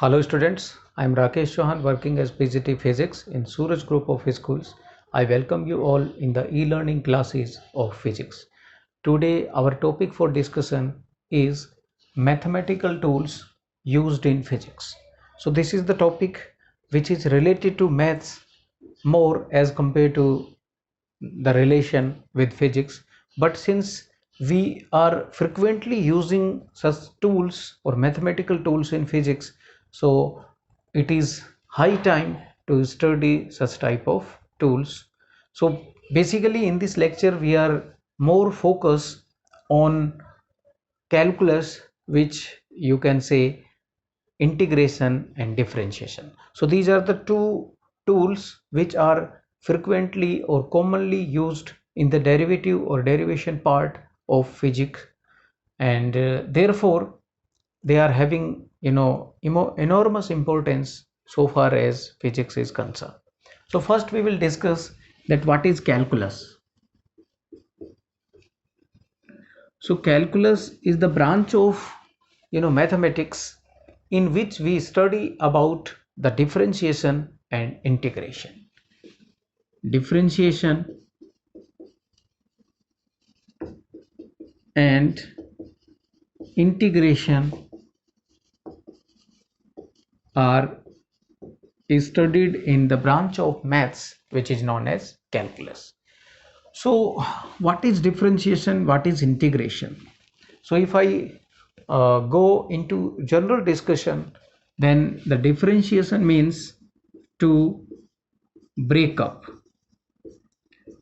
Hello students, I am Rakesh Chauhan working as PGT Physics in Suraj Group of Schools. I welcome you all in the e-learning classes of physics. Today our topic for discussion is mathematical tools used in physics. So this is the topic which is related to maths more as compared to the relation with physics, but since we are frequently using such tools or mathematical tools in physics, so it is high time to study such type of tools. So basically in this lecture we are more focused on calculus, which you can say integration and differentiation. So these are the two tools which are frequently or commonly used in the derivative or derivation part of physics, and therefore they are having enormous importance so far as physics is concerned. So first we will discuss that what is calculus. So calculus is the branch of mathematics in which we study about the differentiation and integration. Differentiation and integration are studied in the branch of maths which is known as calculus. So what is differentiation, what is integration? So if I go into general discussion, then the differentiation means to break up.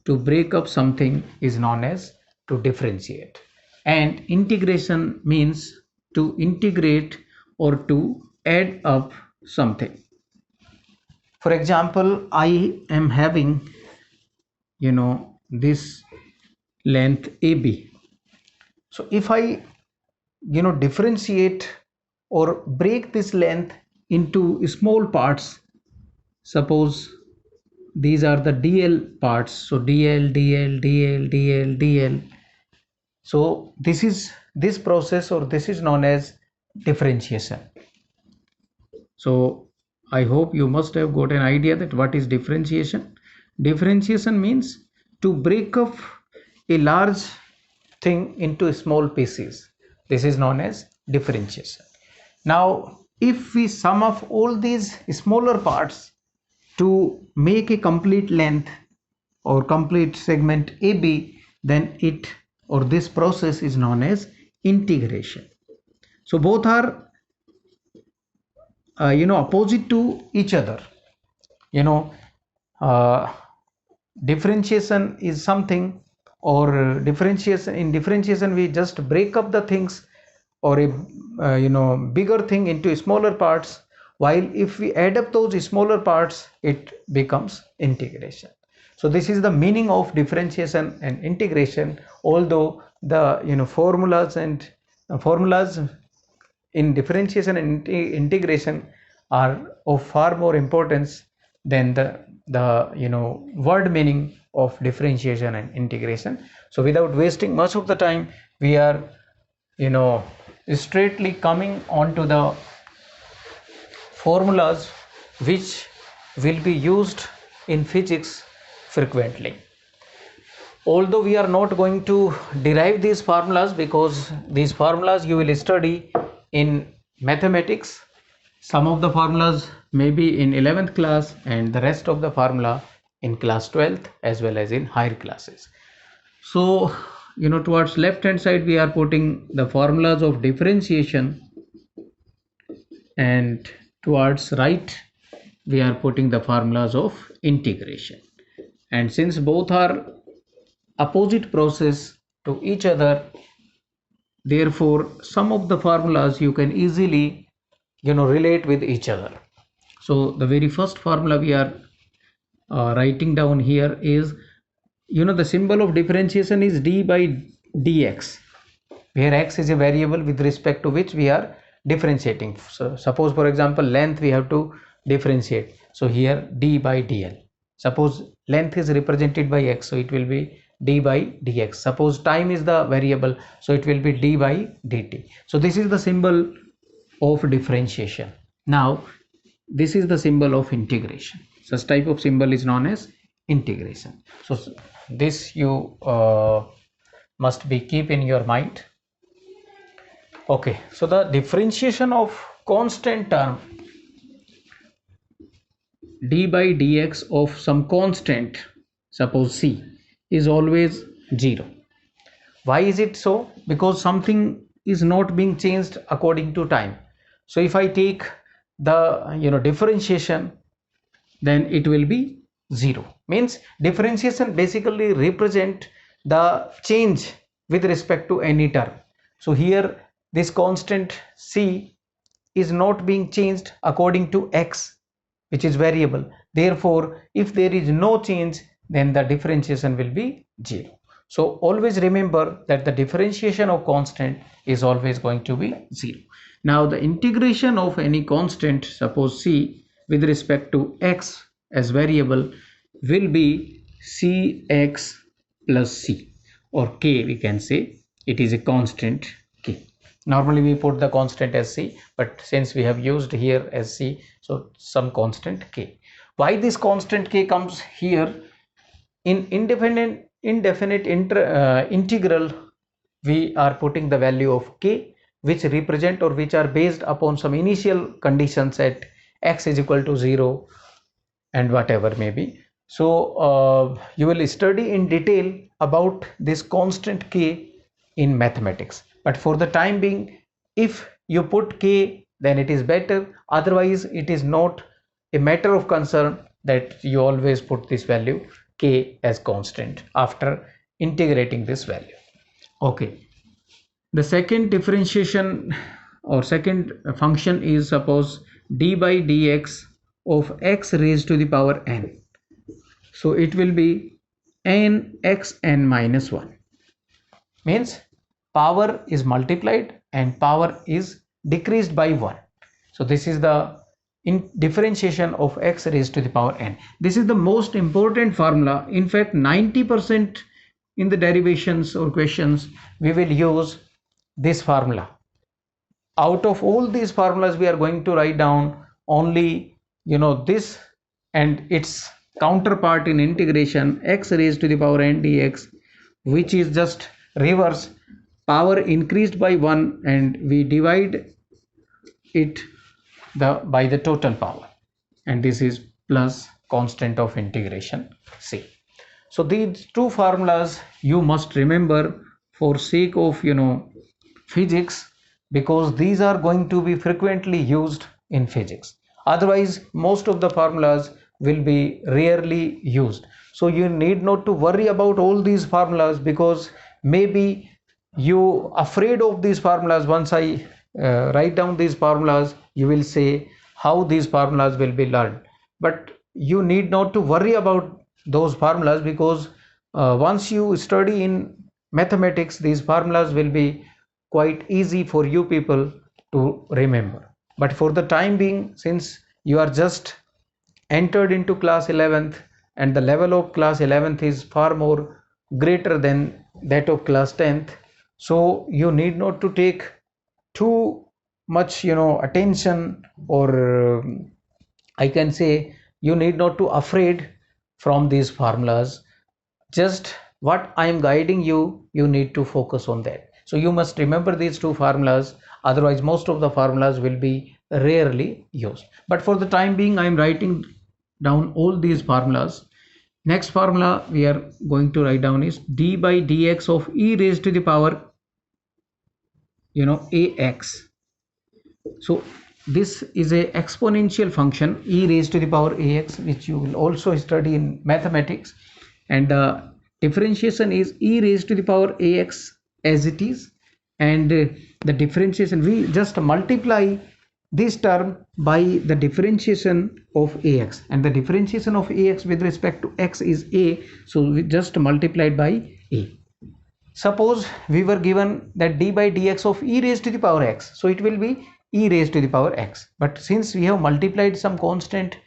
To break up something is known as to differentiate, and integration means to integrate or to add up something. For example, I am having this length AB. So if I differentiate or break this length into small parts, suppose these are the DL parts, so DL, DL, DL, DL, DL. So this process, or this is known as differentiation. So I hope you must have got an idea that what is differentiation. Differentiation means to break up a large thing into small pieces. This is known as differentiation. Now if we sum up all these smaller parts to make a complete length or complete segment AB, then this process is known as integration. So both are opposite to each other. Differentiation is something, or differentiation we just break up the things or a bigger thing into smaller parts, while if we add up those smaller parts it becomes integration. So this is the meaning of differentiation and integration, although the formulas in differentiation and integration are of far more importance than the word meaning of differentiation and integration. So without wasting much of the time, we are straightly coming on to the formulas which will be used in physics frequently. Although we are not going to derive these formulas, because these formulas you will study in mathematics. Some of the formulas may be in 11th class and the rest of the formula in class 12th as well as in higher classes. So towards left hand side we are putting the formulas of differentiation, and towards right we are putting the formulas of integration. And since both are opposite process to each other, therefore some of the formulas you can easily relate with each other. So the very first formula we are writing down here is, the symbol of differentiation is d by dx, where x is a variable with respect to which we are differentiating. So suppose for example length we have to differentiate, so here d by dl. Suppose length is represented by x, so it will be d by dx. Suppose time is the variable, so it will be d by dt. So this is the symbol of differentiation. Now this is the symbol of integration. Such type of symbol is known as integration. So this you must be keep in your mind. Okay, so the differentiation of constant term d by dx of some constant, suppose c, is always 0. Why is it so? Because something is not being changed according to time. So if I take the differentiation, then it will be 0. Means differentiation basically represent the change with respect to any term. So here this constant c is not being changed according to x, which is variable. Therefore if there is no change, then the differentiation will be 0. So always remember that the differentiation of constant is always going to be 0. Now the integration of any constant, suppose c, with respect to x as variable will be cx plus c, or k, we can say it is a constant k. Normally we put the constant as c, but since we have used here as c, so some constant k. Why this constant k comes here? In indefinite integral, we are putting the value of k, which represent or which are based upon some initial conditions at x is equal to 0 and whatever may be. So you will study in detail about this constant k in mathematics, but for the time being, if you put k, then it is better. Otherwise it is not a matter of concern that you always put this value k as constant after integrating this value. Okay, the second differentiation or second function is, suppose d by dx of x raised to the power n. So it will be n x n minus 1. Means power is multiplied and power is decreased by 1. So this is the differentiation of x raised to the power n. This is the most important formula. In fact 90% in the derivations or questions we will use this formula. Out of all these formulas we are going to write down only this and its counterpart in integration, x raised to the power n dx, which is just reverse, power increased by 1 and we divide it by the total power, and this is plus constant of integration c. So these two formulas you must remember for sake of physics, because these are going to be frequently used in physics. Otherwise most of the formulas will be rarely used. So you need not to worry about all these formulas, because maybe you afraid of these formulas. Once I write down these formulas, you will say how these formulas will be learned, but you need not to worry about those formulas, because once you study in mathematics, these formulas will be quite easy for you people to remember. But for the time being, since you are just entered into class 11th and the level of class 11th is far more greater than that of class 10th, so you need not to take too much attention, or I can say you need not to afraid from these formulas. Just what I am guiding you, you need to focus on that. So you must remember these two formulas, otherwise most of the formulas will be rarely used. But for the time being I am writing down all these formulas. Next formula we are going to write down is d by dx of e raised to the power ax. So this is a exponential function, e raised to the power ax, which you will also study in mathematics, and the differentiation is e raised to the power ax as it is, and the differentiation, we just multiply this term by the differentiation of ax, and the differentiation of ax with respect to x is a, so we just multiplied by a. Suppose we were given that d by dx of e raised to the power x, so it will be e raised to the power x, but since we have multiplied some constant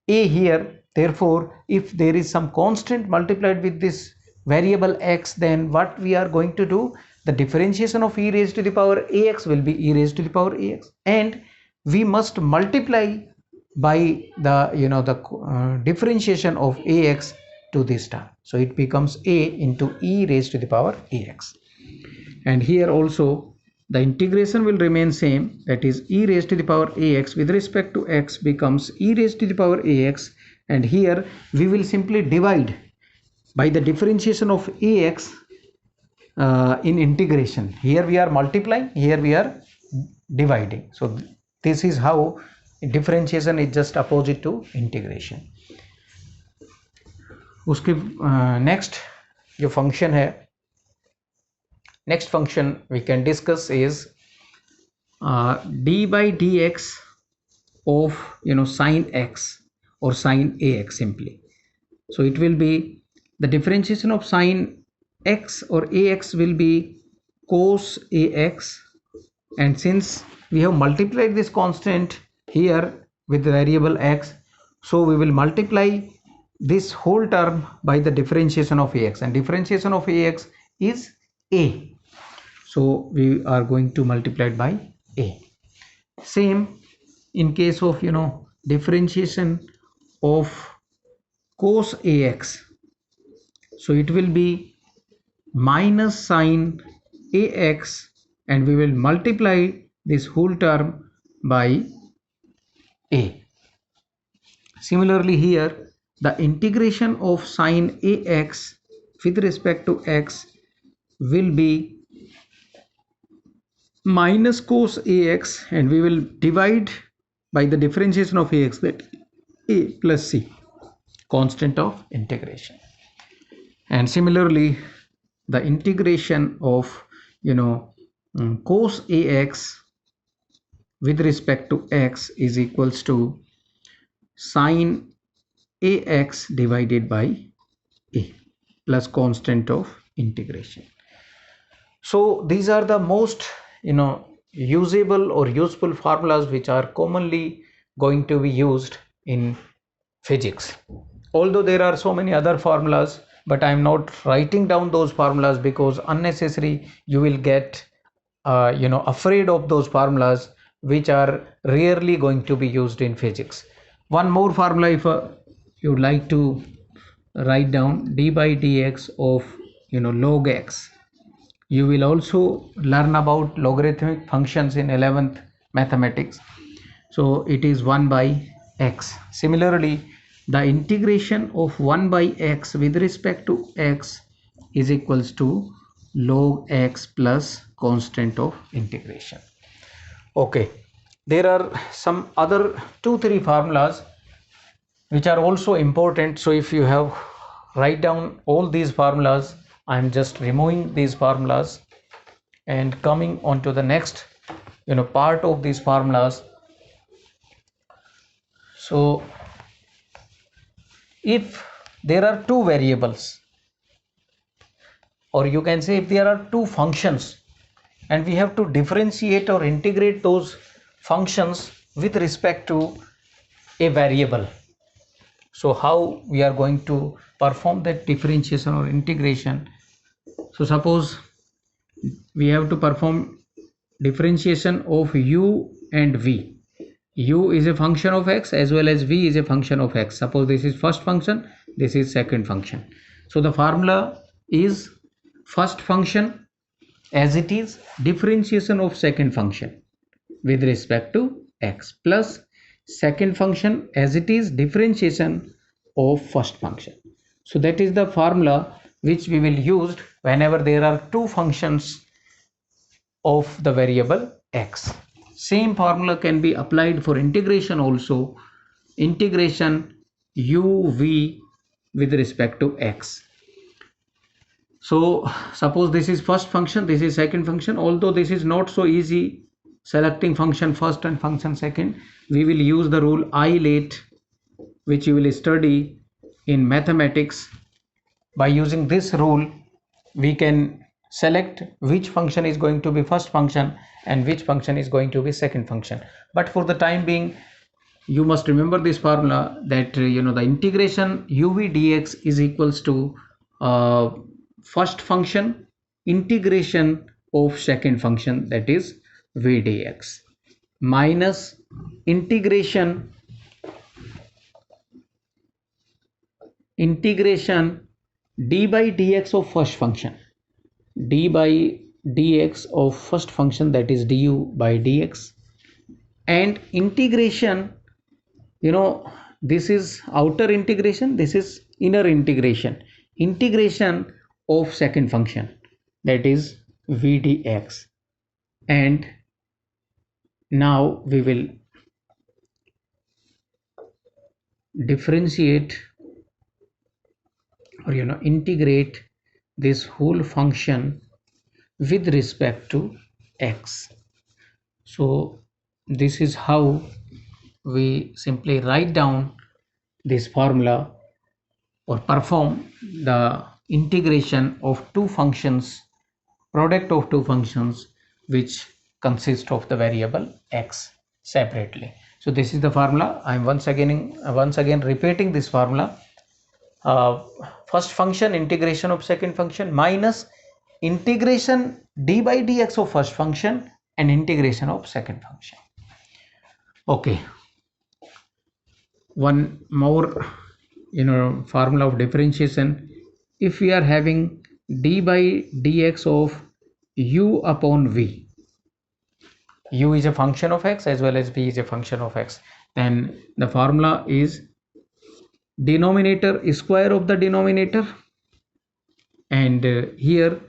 a here, therefore if there is some constant multiplied with this variable x, then what we are going to do, the differentiation of e raised to the power ax will be e raised to the power ax, and we must multiply by the differentiation of ax to this term. So it becomes a into e raised to the power ax. And here also the integration will remain same, that is e raised to the power ax with respect to x becomes e raised to the power ax, and here we will simply divide by the differentiation of ax in integration. Here we are multiplying, here we are dividing. So this is how differentiation is just opposite to integration. उसके next जो function है, next function we can discuss is d by dx of sine x or sine ax simply. So it will be the differentiation of sine x or ax will be cos ax, and since we have multiplied this constant here with the variable x, so we will multiply this whole term by the differentiation of ax, and differentiation of ax is a, so we are going to multiply it by a. Same in case of differentiation of cos ax, so it will be minus sine ax, and we will multiply this whole term by a. Similarly here the integration of sine ax with respect to x will be minus cos ax, and we will divide by the differentiation of ax, that a plus c, constant of integration. And similarly the integration of cos ax with respect to x is equals to sine ax divided by a plus constant of integration. So these are the most usable or useful formulas which are commonly going to be used in physics. Although there are so many other formulas, but I am not writing down those formulas because unnecessary you will get afraid of those formulas which are rarely going to be used in physics. One more formula, if you would like to write down, d by dx of log x. You will also learn about logarithmic functions in 11th mathematics, so it is 1 by x. Similarly the integration of 1 by x with respect to x is equals to log x plus constant of integration. Okay, there are some other 2-3 formulas which are also important, so if you have write down all these formulas, I am just removing these formulas and coming on to the next part of these formulas. So if there are two variables, or you can say if there are two functions, and we have to differentiate or integrate those functions with respect to a variable, so how we are going to perform that differentiation or integration? So suppose we have to perform differentiation of u and v. U is a function of x as well as v is a function of x. Suppose this is first function, this is second function. So the formula is first function as it is, differentiation of second function with respect to x, plus second function as it is, differentiation of first function. So that is the formula which we will use whenever there are two functions of the variable x. Same formula can be applied for integration also, integration uv with respect to x. So suppose this is first function, this is second function. Although this is not so easy, selecting function first and function second, we will use the rule ILATE, which you will study in mathematics. By using this rule we can select which function is going to be first function and which function is going to be second function. But for the time being you must remember this formula, that the integration uv dx is equals to first function integration of second function, that is v dx, minus integration d by dx of first function, d by dx of first function, that is du by dx, and integration, this is outer integration, this is inner integration of second function, that is v dx. And now we will differentiate or integrate this whole function with respect to x. So this is how we simply write down this formula or perform the integration of two functions, product of two functions which consist of the variable x separately. So this is the formula. I am once again repeating this formula. First function integration of second function minus integration d by dx of first function and integration of second function. Okay, one more formula of differentiation. If we are having d by dx of u upon v, u is a function of x as well as v is a function of x, then the formula is denominator is square of the denominator, and here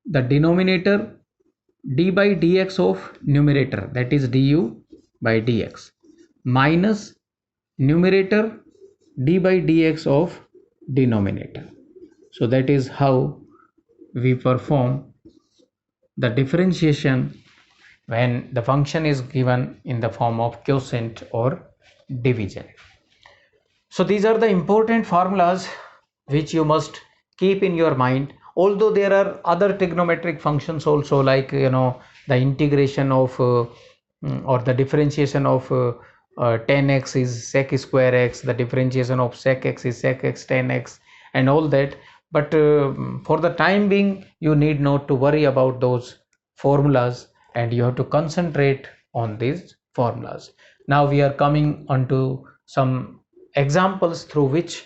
the denominator d by dx of numerator, that is du by dx, minus numerator d by dx of denominator. So that is how we perform the differentiation when the function is given in the form of quotient or division. So these are the important formulas which you must keep in your mind, although there are other trigonometric functions also, like the integration of or the differentiation of tan x is sec square x, the differentiation of sec x is sec x tan x, and all that. But for the time being, you need not to worry about those formulas, and you have to concentrate on these formulas. Now we are coming on to some examples through which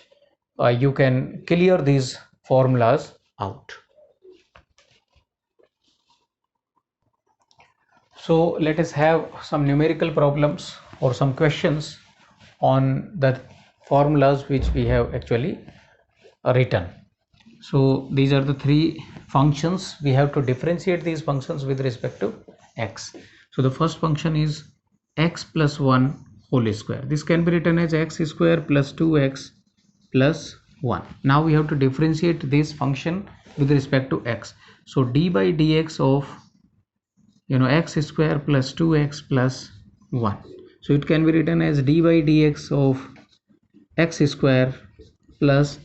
you can clear these formulas out. So let us have some numerical problems or some questions on the formulas which we have actually written. So these are the three functions. We have to differentiate these functions with respect to x. So the first function is x plus 1 whole square. This can be written as x square plus 2x plus 1. Now we have to differentiate this function with respect to x. So d by dx of x square plus 2x plus 1. So it can be written as d by dx of x square plus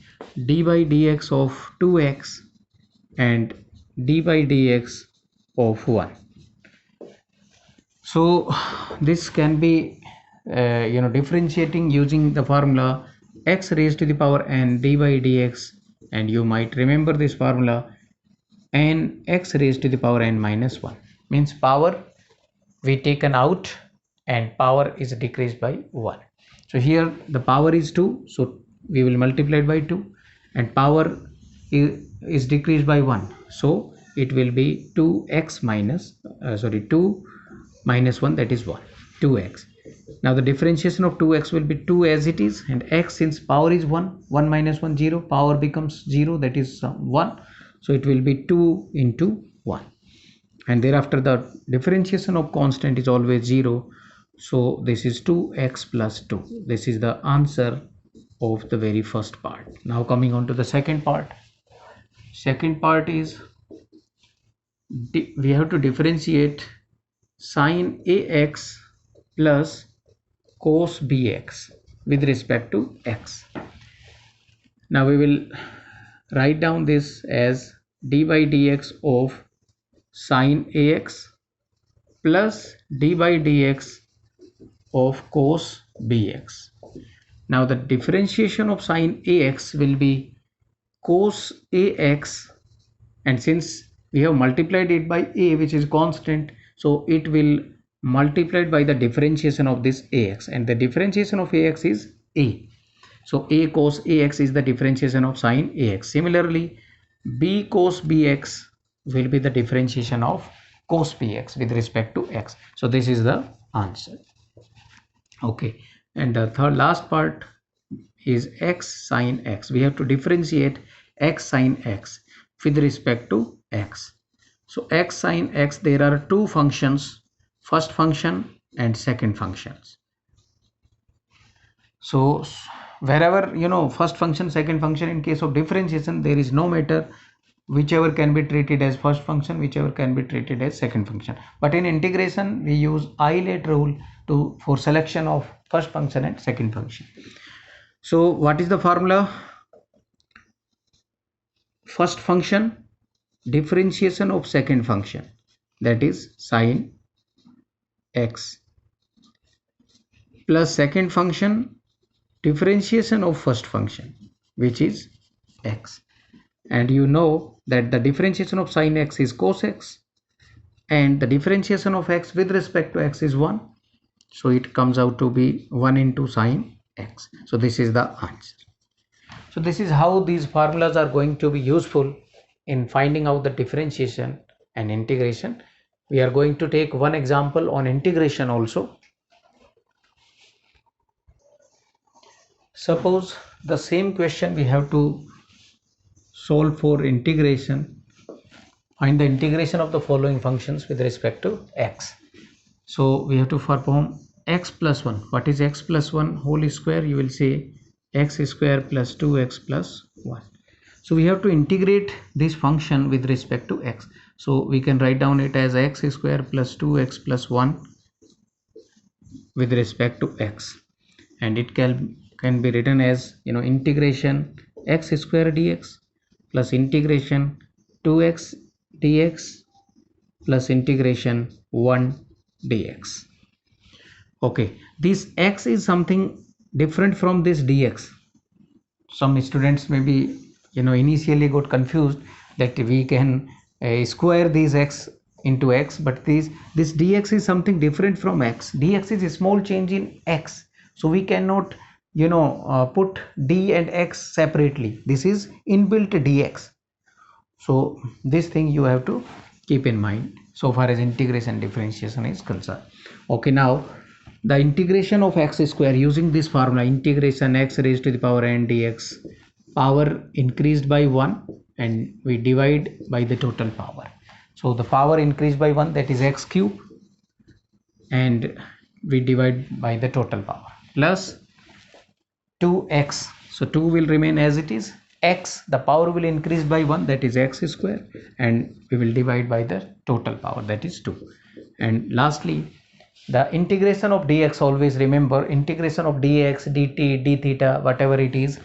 d by dx of 2x and d by dx of 1. So this can be differentiating using the formula x raised to the power n d by dx, and you might remember this formula, n x raised to the power n minus 1, means power we taken out and power is decreased by 1. So here the power is 2, so we will multiply it by 2, and power is decreased by 1, so it will be 2x minus 2 minus 1, that is 1, 2x. Now the differentiation of 2x will be 2 as it is, and x, since power is 1, 1 minus 1 0, power becomes 0, that is 1, so it will be 2 into 1, and thereafter the differentiation of constant is always 0, so this is 2x plus 2. This is the answer of the very first part. Now coming on to the second part. Second part is we have to differentiate sine ax plus cos bx with respect to x. Now we will write down this as d by dx of sine ax plus d by dx of cos bx. Now the differentiation of sine ax will be cos ax, and since we have multiplied it by a, which is constant, so it will multiplied by the differentiation of this ax, and the differentiation of ax is a. So a cos ax is the differentiation of sine ax. Similarly, b cos bx will be the differentiation of cos bx with respect to x. So this is the answer. Okay, and the last part is x sine x. We have to differentiate x sine x with respect to x. So x sine x, there are two functions, first function and second functions. So wherever first function, second function, in case of differentiation there is no matter, whichever can be treated as first function, whichever can be treated as second function. But in integration we use Euler rule for selection of first function and second function. So what is the formula? First function differentiation of second function, that is sine x, plus second function differentiation of first function, which is x. And you know that the differentiation of sine x is cos x, and the differentiation of x with respect to x is 1. So it comes out to be 1 into sine x. So this is the answer. So this is how these formulas are going to be useful in finding out the differentiation and integration. We are going to take one example on integration also. Suppose the same question we have to solve for integration. Find the integration of the following functions with respect to x. So we have to perform x plus 1. What is x plus 1 whole square? You will say x square plus 2x plus 1. So we have to integrate this function with respect to x. So we can write down it as x square plus 2x plus 1 with respect to x, and it can be written as integration x square dx plus integration 2x dx plus integration 1 dx. Okay, this x is something different from this dx. Some students maybe initially got confused that we can square these x into x, but this dx is something different from x. Dx is a small change in x, so we cannot put d and x separately. This is inbuilt dx. So this thing you have to keep in mind so far as integration differentiation is concerned. Okay, now the integration of x square using this formula, integration x raised to the power n dx, power increased by 1 and we divide by the total power. So the power increased by 1, that is x cube, and we divide by the total power, plus 2x. So 2 will remain as it is. X, the power will increase by 1, that is x square, and we will divide by the total power, that is 2. And lastly, the integration of dx, always remember integration of dx, dt, d theta, whatever it is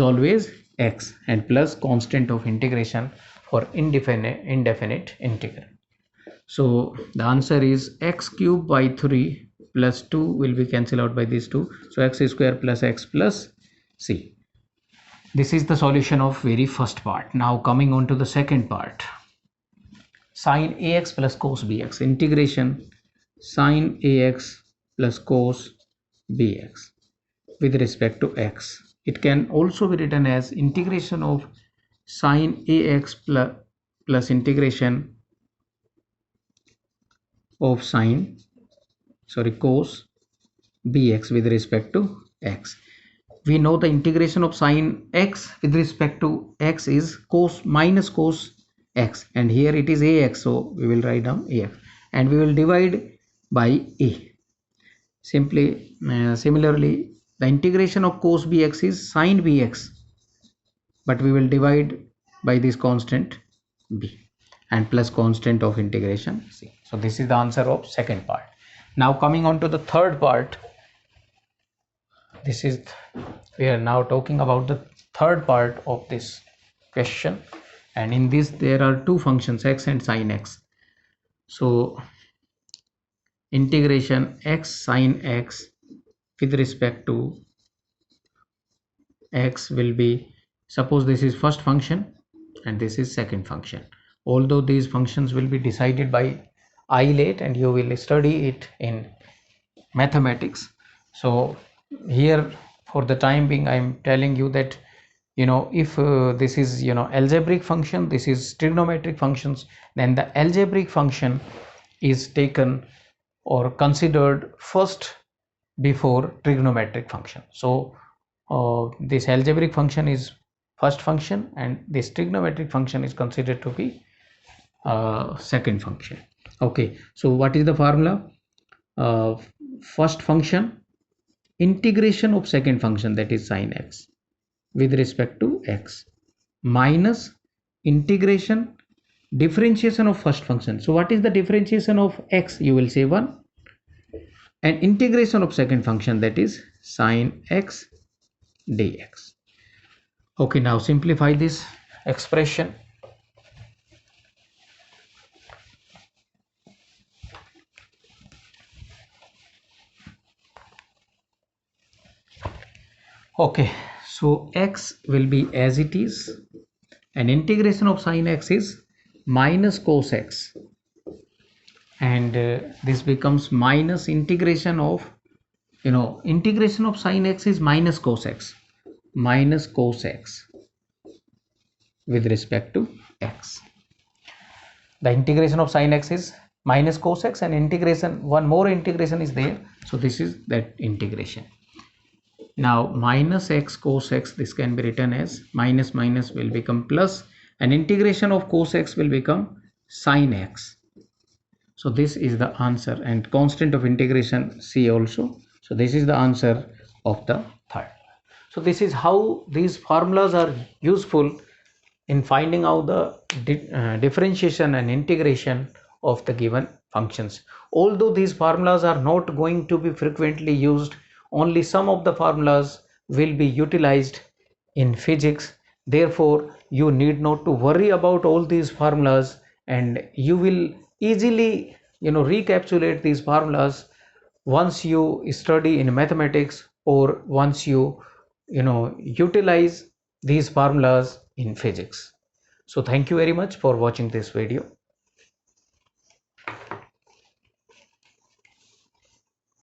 always x, and plus constant of integration for indefinite integral. So the answer is x cube by 3 plus 2 will be cancelled out by these two. So x square plus x plus c. This is the solution of very first part. Now coming on to the second part. Sine ax plus cos bx. Integration sine ax plus cos bx with respect to x. It can also be written as integration of sine ax plus integration of cos bx with respect to x. We know the integration of sine x with respect to x is cos minus cos x, and here it is ax, so we will write down ax, and we will divide by a. Similarly, the integration of cos bx is sine bx, but we will divide by this constant b, and plus constant of integration c. So this is the answer of second part. Now coming on to the third part. We are now talking about the third part of this question, and in this there are two functions, x and sine x. So integration x sine x with respect to x will be, suppose this is first function and this is second function. Although these functions will be decided by IELTS and you will study it in mathematics. So here for the time being I am telling you that if this is algebraic function, this is trigonometric functions, then the algebraic function is taken or considered first before trigonometric function. So this algebraic function is first function and this trigonometric function is considered to be second function. Okay, so what is the formula? First function integration of second function, that is sine x, with respect to x, minus integration differentiation of first function. So what is the differentiation of x? You will say 1, and integration of second function, that is sine x dx. Okay, now simplify this expression. Okay, so x will be as it is, and integration of sine x is minus cos x, and this becomes minus integration of integration of sine x is minus cos x with respect to x. The integration of sine x is minus cos x, and integration, one more integration is there, so this is that integration. Now minus x cos x, this can be written as minus minus will become plus, and integration of cos x will become sine x. So this is the answer, and constant of integration c also. So this is the answer of the third. So this is how these formulas are useful in finding out the differentiation and integration of the given functions. Although these formulas are not going to be frequently used, only some of the formulas will be utilized in physics. Therefore you need not to worry about all these formulas, and you will easily recapitulate these formulas once you study in mathematics, or once you utilize these formulas in physics. So thank you very much for watching this video.